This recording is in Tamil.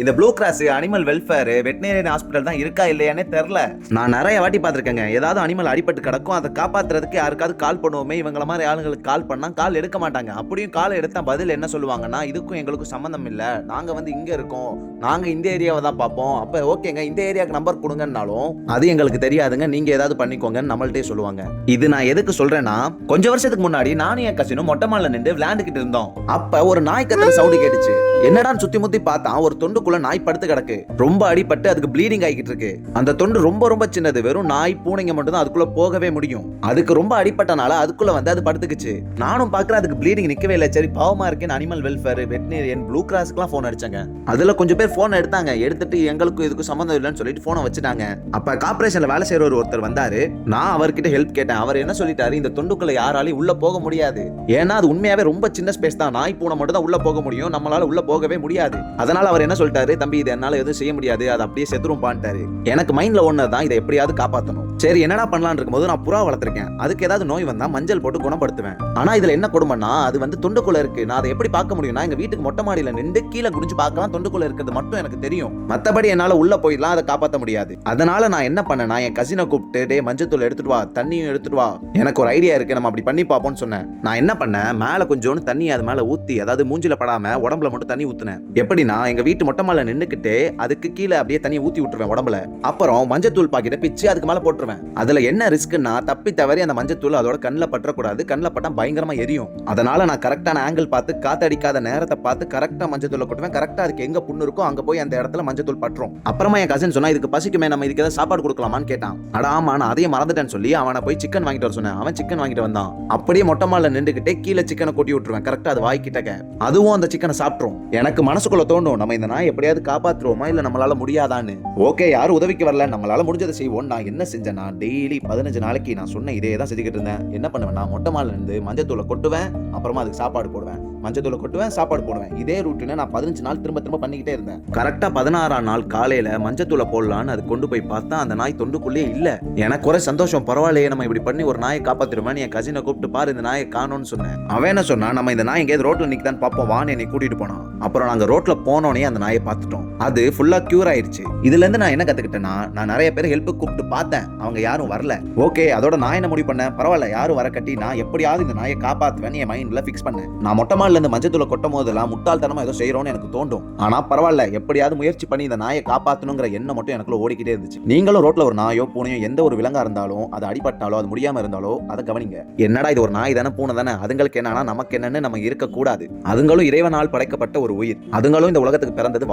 இந்த blue cross animal welfare veterinarian hospital தான் இருக்கா இல்லையானே தெரியல. நான் நிறைய வாட்டி பார்த்துருக்கேங்க. ஏதாவது அனிமல் அடிபட்டு கிடக்கும், அதை காப்பாத்துறதுக்கு யாருக்காவது கால் பண்ணுவோமே, இவங்கள மாதிரி ஆளுங்களுக்கு கால் பண்ணா கால் எடுக்க மாட்டாங்க. அப்படியும் கால் எடுத்தா பதில் என்ன சொல்லுவாங்கன்னா, இதுக்கும் எங்களுக்கும் சம்மந்தம் இல்ல, நாங்க வந்து இங்க இருக்கோம், நாங்க இந்த ஏரியாவை தான் பார்ப்போம். அப்ப ஓகேங்க, இந்த ஏரியாவுக்கு நம்பர் கொடுங்கன்னாலும் அது எங்களுக்கு தெரியாதுங்க, நீங்க ஏதாவது பண்ணிக்கோங்கன்னு நம்மள்ட்டே சொல்லுவாங்க. இது நான் எதுக்கு சொல்றேன்னா, கொஞ்சம் வருஷத்துக்கு முன்னாடி நானும் என் கசினும் மொட்டை மாடில நின்று விளையாண்டுக்கிட்டு இருந்தோம். அப்ப ஒரு நாய் கத்துற சவுண்ட் கேட்டுச்சு. என்னடான்னு சுத்தி முத்தி பார்த்தா ஒரு தொண்டுக்குள்ள நாய் படுத்து கிடக்கு. ரொம்ப அடிபட்டு அதுக்கு ப்ளீடிங் ஆகிட்டு இருக்கு. அந்த தொண்டு ரொம்ப சின்னது, வெறும் நாய் பூனைங்க மட்டும் தான் அதுக்குள்ள போகவே முடியும். அதுக்கு ரொம்ப அடிபட்டனால அதுக்குள்ள வந்து அது படுத்துக்குச்சு. நானும் பாக்குறேன் அதுக்கு ப்ளீடிங் நிக்கவே இல்லை. சரி பாவமா இருக்கேன், அனிமல் வெல்ஃபேர் வெட்டினரியன் ப்ளூ கிராஸ்க்குலாம் போன் அடிச்சாங்க. அதுல கொஞ்சம் பேர் போன் எடுத்தாங்க. எடுத்துட்டு எங்களுக்கும் இதுக்கும் சம்மந்தம் இல்லைன்னு சொல்லிட்டு போனை வச்சுட்டாங்க. அப்ப கார்பரேஷன்ல வேலை செய்யற ஒருத்தர் வந்தாரு. நான் அவர்கிட்ட ஹெல்ப் கேட்டேன். அவர் என்ன சொல்லிட்டாரு, இந்த தொண்டுக்குள்ள யாராலையும் உள்ள போக முடியாது. ஏன்னா அது உண்மையாவே ரொம்ப சின்ன ஸ்பேஸ் தான். நாய் பூனை மட்டும் தான் உள்ள போக முடியும், நம்மளால உள்ள போகவே முடியாது. அதனால அவர் என்ன சொல்லிட்டாரு, தம்பி இது என்னால எதுவும் செய்ய முடியாது, அது அப்படியே செத்துரும் பான்ட்டாரு. எனக்கு மைண்ட்ல ஒன்னதான், இதை எப்படியாவது காப்பாற்றணும். சரி என்னடா பண்ணலான்னு இருக்கும்போது, நான் புறா வளர்த்திருக்கேன், அதுக்கு ஏதாவது நோய் வந்தா மஞ்சள் போட்டு குணப்படுத்துவேன். ஆனா இதுல என்ன கொடுமைன்னா, அது வந்து தொண்டுக்குள்ள இருக்கு. நான் அதை எப்படி பார்க்க முடியும்னா, எங்க வீட்டுக்கு மொட்டை மாடியில நின்று கீழே குடிச்சு பார்க்கலாம், தொண்டுக்குள்ள இருக்கிறது மட்டும் எனக்கு தெரியும். மத்தபடி என்னால உள்ள போயிடலாம், அதை காப்பாற்ற முடியாது. அதனால நான் என்ன பண்ணேன்னா, என் கசினை கூப்பிட்டு, டே மஞ்சத்தூள் எடுத்துட்டு வா, தண்ணியும் எடுத்துட்டு வா, எனக்கு ஒரு ஐடியா இருக்கு, நம்ம அப்படி பண்ணி பார்ப்போம்னு சொன்னேன். நான் என்ன பண்ணேன், மேல கொஞ்சோண்டு தண்ணி அது மேல ஊத்தி, அதாவது மூஞ்சில படாம உடம்புல மட்டும் தண்ணி ஊத்துனேன். எப்படின்னா, எங்க வீட்டு மொட்டை மாடில நின்னுக்கிட்டு அதுக்கு கீழே அப்படியே தண்ணி ஊத்தி விட்டுருவேன் உடம்புல. அப்புறம் மஞ்சத்தூள் பாக்கெட்டை பிச்சு அதுக்கு மேல போட்டுருவேன். அதுல என்ன ரிஸ்க்னா, தப்பி தவறி அந்த மஞ்சத்தூள் அதோட கண்ணில் பற்றக்கூடாது. கண்ணில் பட்டா பயங்கரமா எரியும். அதனால நான் கரெக்டான ஆங்கிள் பார்த்து, காத்து அடிக்காத நேரத்தை பார்த்து கரெக்டா மஞ்சத்தூளை கொட்டுவேன். கரெக்டா அதுக்கு எங்க புண்ணு இருக்கோ அங்க போய் அந்த இடத்துல மஞ்சத்தூள் பற்றும். அப்புறமா என் கசின் சொன்னா, இதுக்கு பசிக்குமே, நம்ம இதுக்கு ஏதாவது சாப்பாடு கொடுக்கலாமான்னு கேட்டான். அட ஆமா, நான் அதையும் மறந்துட்டேன்னு சொல்லி அவனை போய் சிக்கன் வாங்கிட்டு வர சொன்னேன். அவன் சிக்கன் வாங்கிட்டு வந்தான். அப்படியே மொட்டை மாடில நின்றுகிட்டே கீழே சிக்கனை கொட்டி விட்டுருவேன். கரெக்டா அது வாய்க்கிட்டக்க அதுவும் அந்த சிக்கனை சாப்பிட்ரும். எனக்கு மனசுக்குள்ள தோணும், நம்ம இந்த நாய் எப்படியாவது காப்பாற்றுவோமா, இல்ல நம்மளால முடியாதான்னு. ஓகே, யாரும் உதவிக்கு வரல, நம்மளால முடிஞ்சதை செய்வோம். நான் என்ன செஞ்சேன்னா, டெய்லி 15 நாளைக்கு நான் சொன்ன இதே தான் செஞ்சுக்கிட்டு இருந்தேன். என்ன பண்ணுவேன், நான் மொட்டை மாடில இருந்து மஞ்சத்தூளை கொட்டுவேன், அப்புறமா அதுக்கு சாப்பாடு போடுவேன், மஞ்சத்தூளை கொட்டுவேன், சாப்பாடு போடுவேன். இதே ரூட்டினை நான் 15 நாள் திரும்ப பண்ணிக்கிட்டே இருந்தேன். கரெக்டா 16ஆம் நாள் காலையில மஞ்சத்தூளை போடலான்னு அது கொண்டு போய் பார்த்தா அந்த நாய் தொண்டுக்குள்ளே இல்ல. எனக்கு ஒரே சந்தோஷம், பரவாயில்லையே நம்ம இப்படி பண்ணி ஒரு நாயை காப்பாத்திருவேன். என் கசினை கூப்பிட்டு, பாரு இந்த நாயை காணோன்னு சொன்னேன். அவன் என்ன சொன்னா, நம்ம இந்த நாய் எங்கேயாவது ரோட்ல நிக்கதான் பார்ப்போம், வான்னு என்னை கூட்டிட்டு போனான். அப்புறம் நாங்க ரோட்ல போனோனே அந்த நாயை பார்த்துட்டோம். அது ஃபுல்லா கியூர் ஆயிருச்சு. இதுல இருந்து நான் என்ன கத்துக்கிட்டேன்னா, நான் நிறைய பேர் ஹெல்ப் கூப்பிட்டு பார்த்தேன், அவங்க யாரும் வரல. ஓகே, அதோட நான் என்ன முடிவு பண்ணேன், பரவாயில்ல யாரும் வர கட்டி நான் எப்படியாவது இந்த நாயை காப்பாத்துவேன்னு என் மைண்ட்ல ஃபிக்ஸ் பண்ணேன். நான் மொட்டை மாடில இருந்து மஞ்சத்தூளை கொட்டும் போதெல்லாம் முட்டாள்தனமா ஏதோ செய்யறோம்னு எனக்கு தோண்டும். ஆனா பரவாயில்ல, எப்படியாவது முயற்சி பண்ணி இந்த நாயை காப்பாத்தணுங்கிற எண்ணம் மட்டும் எனக்குள்ள ஓடிக்கிட்டே இருந்துச்சு. நீங்களும் ரோட்ல ஒரு நாயோ பூனையோ எந்த ஒரு விலங்கா இருந்தாலும், அது அடிபட்டாலோ அது முடியாம இருந்தாலோ அதை கவனிங்க. என்னடா இது ஒரு நாய் தானே, பூனை தானே, அதுங்களுக்கு என்னன்னா நமக்கு என்னன்னு நம்ம இருக்க கூடாது. அதுங்களும் இறைவனால் படைக்கப்பட்ட ஒரு உயிர். அதுங்களும் இந்த உலகத்துக்கு பிறந்தது